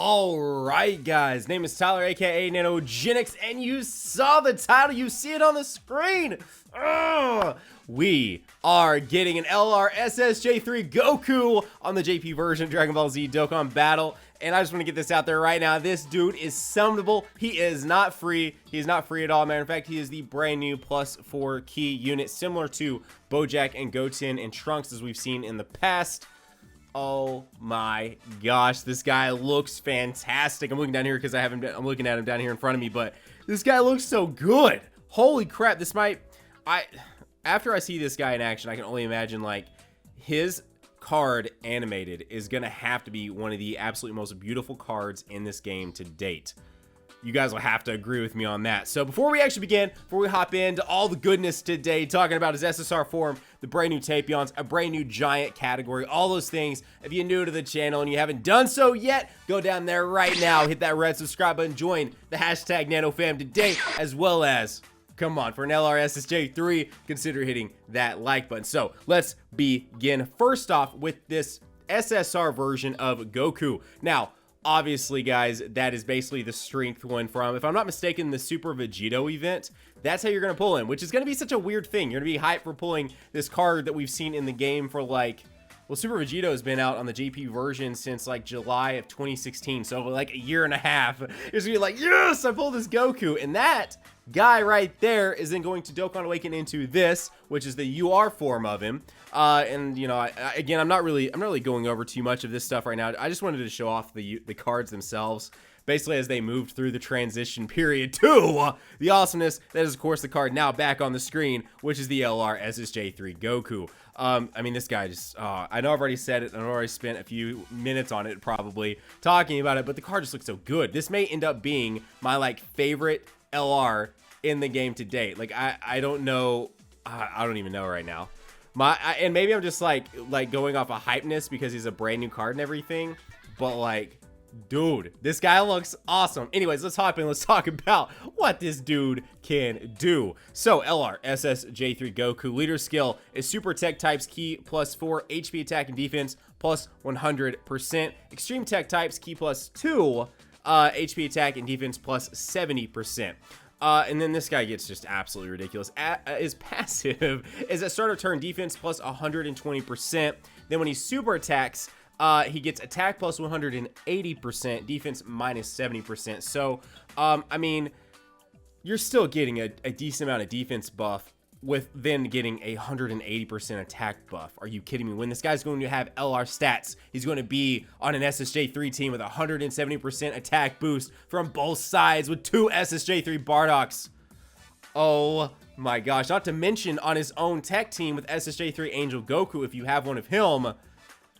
Alright guys, name is Tyler aka Nanogenix, and you saw the title, you see it on the screen. We are getting an LR SSJ3 GOKU on the JP version of Dragon Ball Z Dokkan Battle. And I just want to get this out there right now. This dude is summonable. He is not free. He is not free at all. Matter of fact, he is the brand new +4 key unit, similar to Bojack and Goten and Trunks as we've seen in the past. Oh my gosh, this guy looks fantastic. I'm looking down here because I'm looking at him down here in front of me, but this guy looks so good. Holy crap, this might, after I see this guy in action, I can only imagine like his card animated is gonna have to be one of the absolute most beautiful cards in this game to date. You guys will have to agree with me on that. So before we actually begin, before we hop into all the goodness today, talking about his SSR form, the brand new Tapions, a brand new giant category, all those things. If you're new to the channel and you haven't done so yet, go down there right now, hit that red subscribe button, join the hashtag NanoFam today, as well as, come on, for an LR SSJ3, consider hitting that like button. So let's begin. First off with this SSR version of Goku. Now, obviously, guys, that is basically the strength one from, if I'm not mistaken, the Super Vegito event. That's how you're going to pull him, which is going to be such a weird thing. You're going to be hyped for pulling this card that we've seen in the game for like, well, Super Vegito has been out on the JP version since like July of 2016. So like a year and a half. You're going to be like, yes, I pulled this Goku. And that guy right there is then going to Dokkan Awaken into this, which is the UR form of him. And you know, again, I'm not really going over too much of this stuff right now. I just wanted to show off the cards themselves, basically as they moved through the transition period to the awesomeness that is, of course, the card now back on the screen, which is the LR SSJ3 GOKU. I mean, this guy just, I know I've already said it, and I've already spent a few minutes on it probably talking about it, but the card just looks so good. This may end up being my like favorite LR in the game to date. Like, I don't know, I don't even know right now. And maybe I'm just like going off of hypeness because he's a brand new card and everything, but like, dude, this guy looks awesome. Anyways, let's hop in. Let's talk about what this dude can do. So LR SSJ3 GOKU leader skill is super tech types key +4 HP attack and defense plus 100%. Extreme tech types key +2 HP attack and defense plus 70%. And then this guy gets just absolutely ridiculous. His passive is at start of turn defense plus 120%. Then when he super attacks, he gets attack plus 180%, defense minus 70%. So, I mean, you're still getting a decent amount of defense buff with then getting a 180% attack buff. Are you kidding me? When this guy's going to have LR stats, he's going to be on an SSJ3 team with 170% attack boost from both sides with 2 SSJ3 Bardoks. Oh my gosh. Not to mention on his own tech team with SSJ3 Angel Goku, if you have one of him,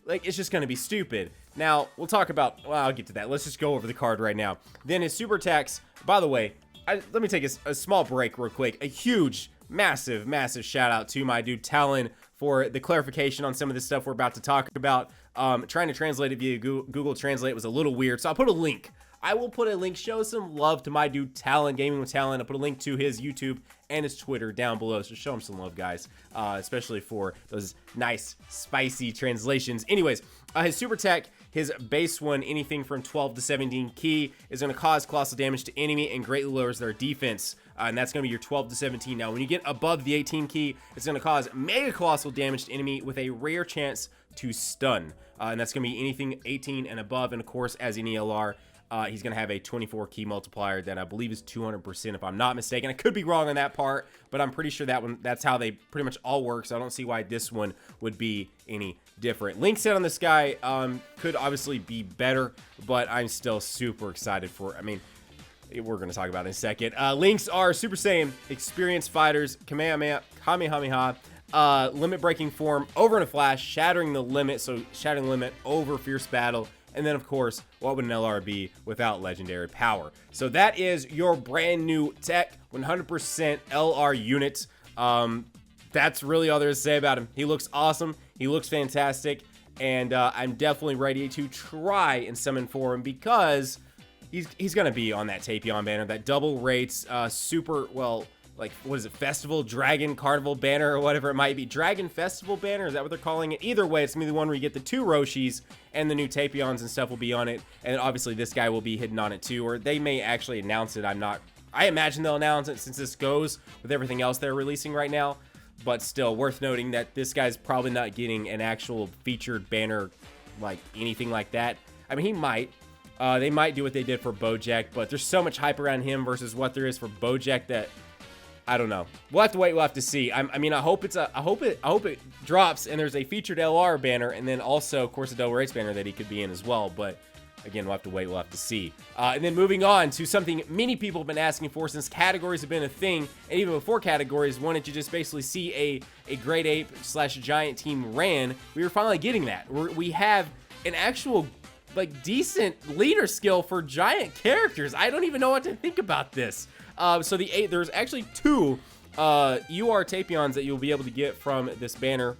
like, it's just going to be stupid. Now, we'll talk about, well, I'll get to that. Let's just go over the card right now. Then his super attacks, by the way, let me take a small break real quick. A huge, massive shout out to my dude Tallen for the clarification on some of this stuff we're about to talk about. Trying to translate it via Google Translate was a little weird, so I'll put a link. I will put a link. Show some love to my dude Tallen, Gaming with Tallen. I'll put a link to his YouTube and his Twitter down below, so show him some love, guys, especially for those nice, spicy translations. Anyways, his super tech, his base one, anything from 12 to 17 key, is going to cause colossal damage to enemy and greatly lowers their defense. And that's going to be your 12 to 17. Now, when you get above the 18 key, it's going to cause mega colossal damage to enemy with a rare chance to stun. And that's going to be anything 18 and above. And of course, as any LR, he's going to have a 24 key multiplier that I believe is 200% if I'm not mistaken. I could be wrong on that part, but I'm pretty sure that's how they pretty much all work. So I don't see why this one would be any different. Link set on this guy could obviously be better, but I'm still super excited for it. I mean, we're going to talk about it in a second. Links are Super Saiyan, experienced fighters, Kamehameha, limit breaking form, over in a flash, shattering the limit, so shattering the limit over fierce battle. And then, of course, what would an LR be without legendary power? So that is your brand new tech, 100% LR unit. That's really all there is to say about him. He looks awesome. He looks fantastic. And I'm definitely ready to try and summon for him because he's going to be on that Tapion banner. That double rates super, well, like, what is it, Festival, Dragon, Carnival banner, or whatever it might be. Dragon Festival banner, is that what they're calling it? Either way, it's gonna be the one where you get the 2 Roshis, and the new Tapions and stuff will be on it, and then obviously this guy will be hidden on it too, or they may actually announce it. I imagine they'll announce it since this goes with everything else they're releasing right now, but still worth noting that this guy's probably not getting an actual featured banner, like anything like that. I mean, he might. They might do what they did for Bojack, but there's so much hype around him versus what there is for Bojack that I don't know. We'll have to wait. We'll have to see. I mean, I hope it drops and there's a featured LR banner, and then also, of course, a double race banner that he could be in as well. But again, we'll have to wait. We'll have to see. And then moving on to something many people have been asking for since categories have been a thing, and even before categories, wanted to just basically see a Great Ape / Giant team ran. We were finally getting that. We have an actual, like, decent leader skill for giant characters. I don't even know what to think about this. So there's actually 2 UR Tapions that you'll be able to get from this banner.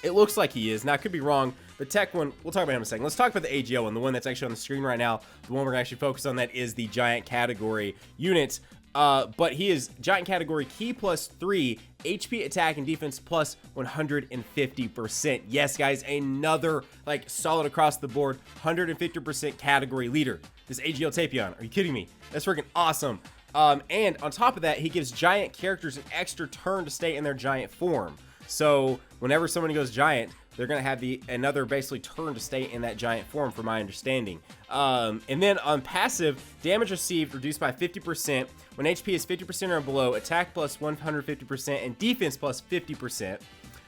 It looks like he is. Now, I could be wrong. The tech one, we'll talk about him in a second. Let's talk about the AGL one, the one that's actually on the screen right now. The one we're gonna actually focus on, that is the giant category unit. But he is giant category key +3, HP, attack, and defense plus 150%. Yes, guys, another, like, solid across the board 150% category leader. This AGL Tapion, are you kidding me? That's freaking awesome. And on top of that, he gives giant characters an extra turn to stay in their giant form. So whenever someone goes giant, they're going to have another basically turn to stay in that giant form, from my understanding. And then on passive, damage received reduced by 50%. When HP is 50% or below, attack plus 150%, and defense plus 50%.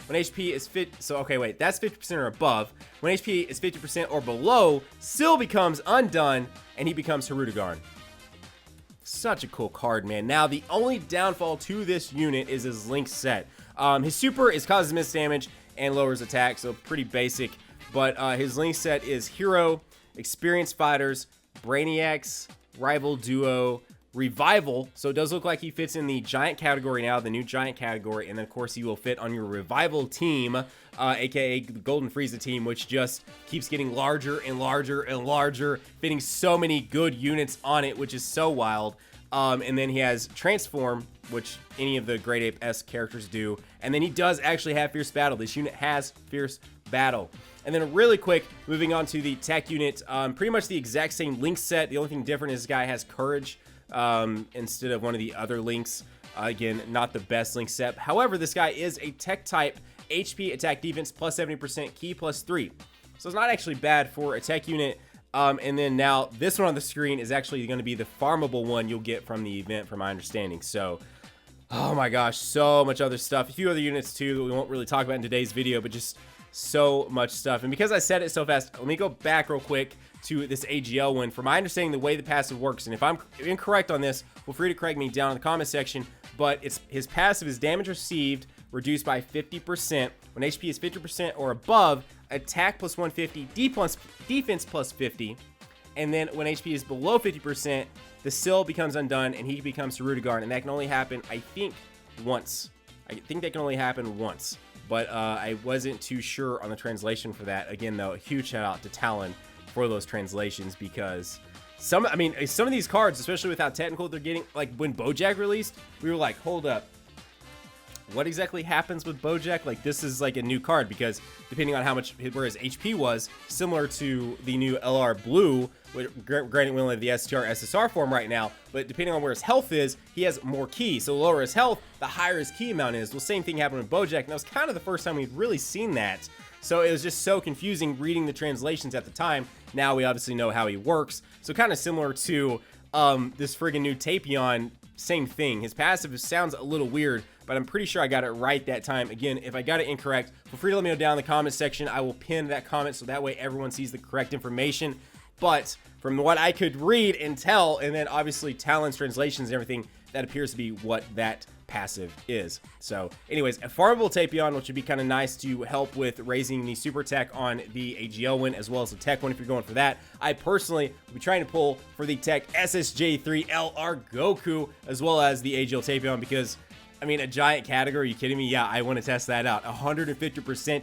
When HP is that's 50% or above. When HP is 50% or below, Syl becomes undone, and he becomes Hirudegarn. Such a cool card, man. Now, the only downfall to this unit is his link set. His super is causes miss damage and lowers attack, so pretty basic. But his link set is Hero, Experienced Fighters, Brainiacs, Rival Duo, Revival. So it does look like he fits in the Giant category now, the new Giant category. And then, of course, he will fit on your Revival team, aka the Golden Frieza team, which just keeps getting larger and larger and larger, fitting so many good units on it, which is so wild. And then he has Transform, which any of the Great Ape-esque characters do. And then he does actually have Fierce Battle. This unit has Fierce Battle. And then really quick, moving on to the tech unit, pretty much the exact same link set. The only thing different is this guy has Courage instead of one of the other links. Again, not the best link set. However, this guy is a tech type, HP, attack, defense, plus 70%, key, +3. So it's not actually bad for a tech unit. And then now this one on the screen is actually going to be the farmable one you'll get from the event, from my understanding. So, oh my gosh, so much other stuff. A few other units too that we won't really talk about in today's video, but just so much stuff. And because I said it so fast, let me go back real quick to this AGL one. From my understanding, the way the passive works, and if I'm incorrect on this, feel free to correct me down in the comment section, but his passive is damage received reduced by 50%. When HP is 50% or above, attack plus 150, defense plus 50. And then when HP is below 50%, the Syl becomes undone and he becomes Hirudegarn. And that can only happen, I think, once. I think that can only happen once. But I wasn't too sure on the translation for that. Again, though, a huge shout out to Tallen for those translations, because some of these cards, especially with how technical they're getting, like when Bojack released, we were like, hold up, what exactly happens with Bojack? Like, this is like a new card, because depending on where his HP was, similar to the new LR Blue, granted we only have the STR SSR form right now, but depending on where his health is, he has more ki. So the lower his health, the higher his ki amount is. Well, same thing happened with Bojack, and that was kind of the first time we'd really seen that. So it was just so confusing reading the translations at the time. Now we obviously know how he works. So kind of similar to this friggin' new Tapion, same thing. His passive sounds a little weird, but I'm pretty sure I got it right that time. Again, if I got it incorrect, feel free to let me know down in the comment section. I will pin that comment so that way everyone sees the correct information. But from what I could read and tell, and then obviously Tallen's translations and everything, that appears to be what that passive is. So anyways, a farmable Tapion, which would be kind of nice to help with raising the super tech on the AGL one, as well as the tech one if you're going for that. I personally will be trying to pull for the tech SSJ3 GOKU, as well as the AGL Tapion, because I mean, a giant category, are you kidding me? Yeah, I want to test that out. 150%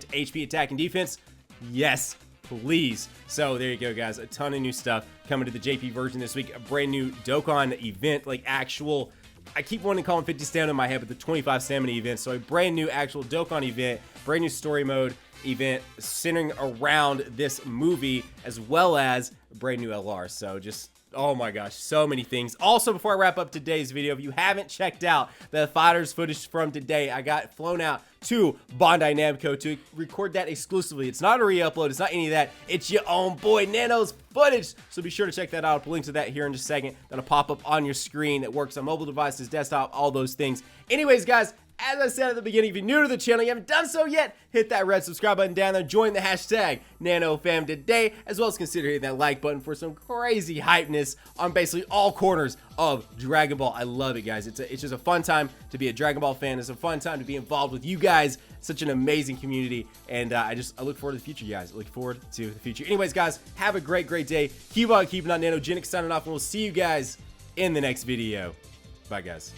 HP, attack, and defense. Yes, please. So there you go, guys. A ton of new stuff coming to the JP version this week. A brand new Dokkan event, like actual I keep wanting to call him 50 stamina in my head, but the 25 stamina event. So a brand new actual Dokkan event, brand new story mode event centering around this movie, as well as a brand new LR. So just, oh my gosh, so many things. Also, before I wrap up today's video, if you haven't checked out the fighters footage from today, I got flown out to Bandai Namco to record that exclusively. It's not a re-upload, it's not any of that. It's your own boy Nano's footage. So be sure to check that out. I'll put a link to that here in just a second. That'll pop up on your screen. It works on mobile devices, desktop, all those things. Anyways, guys, as I said at the beginning, if you're new to the channel, you haven't done so yet, hit that red subscribe button down there, join the hashtag NanoFam today, as well as consider hitting that like button for some crazy hypeness on basically all corners of Dragon Ball. I love it, guys. It's just a fun time to be a Dragon Ball fan. It's a fun time to be involved with you guys. Such an amazing community, and I look forward to the future, guys. I look forward to the future. Anyways, guys, have a great day. Keep on keeping on. Nanogenix signing off, and we'll see you guys in the next video. Bye, guys.